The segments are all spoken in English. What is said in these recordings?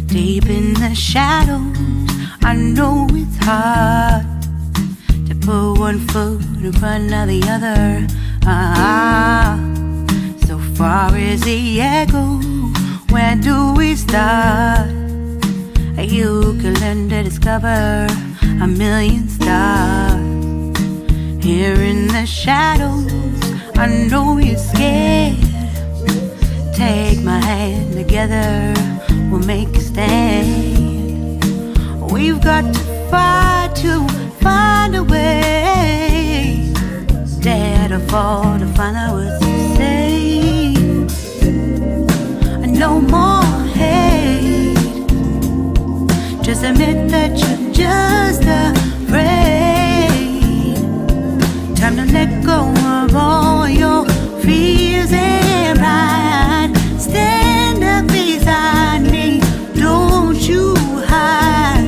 Deep in the shadows, I know it's hard to put one foot in front of the other. So far as the echo, where do we start? You can learn to discover a million stars. Here in the shadows, I know you're scared. Take my hand, together we'll make a stand. We've got to fight to find a way. Dare to fall to find out what to say. No more hate. Just admit that you're just afraid. Time to let go of all your fears and pride. Stand up beside me, don't you hide.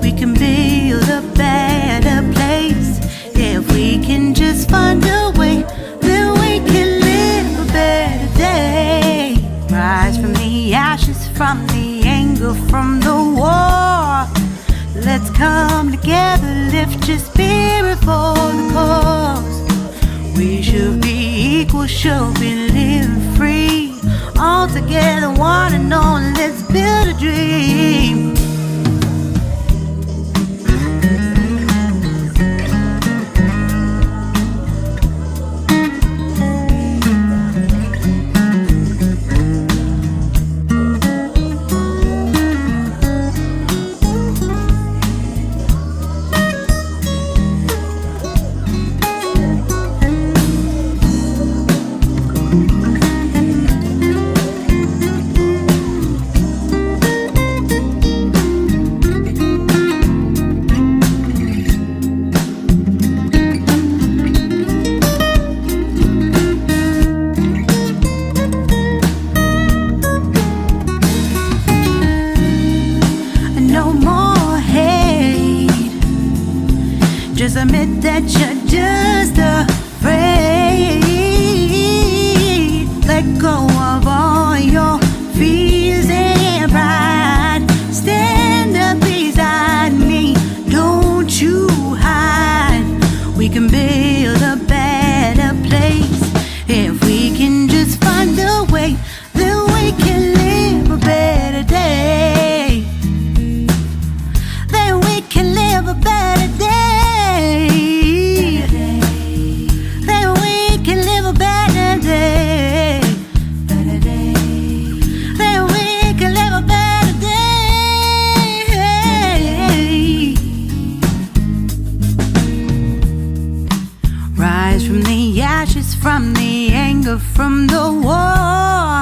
We can build a better place. If we can just find a way, then we can live a better day. Rise from the ashes, from the anger, from the war. Let's come together, lift your spirit for the cause. We should be equal, should be living free. All together, one and all, let's build a dream. Just admit that you're just afraid. Let go of all your fears and pride. Stand up beside me, don't you hide. We can build a better place. If we can just find a way, then we can live a better day. Then we can live a better day. Rise from the ashes, from the anger, from the war.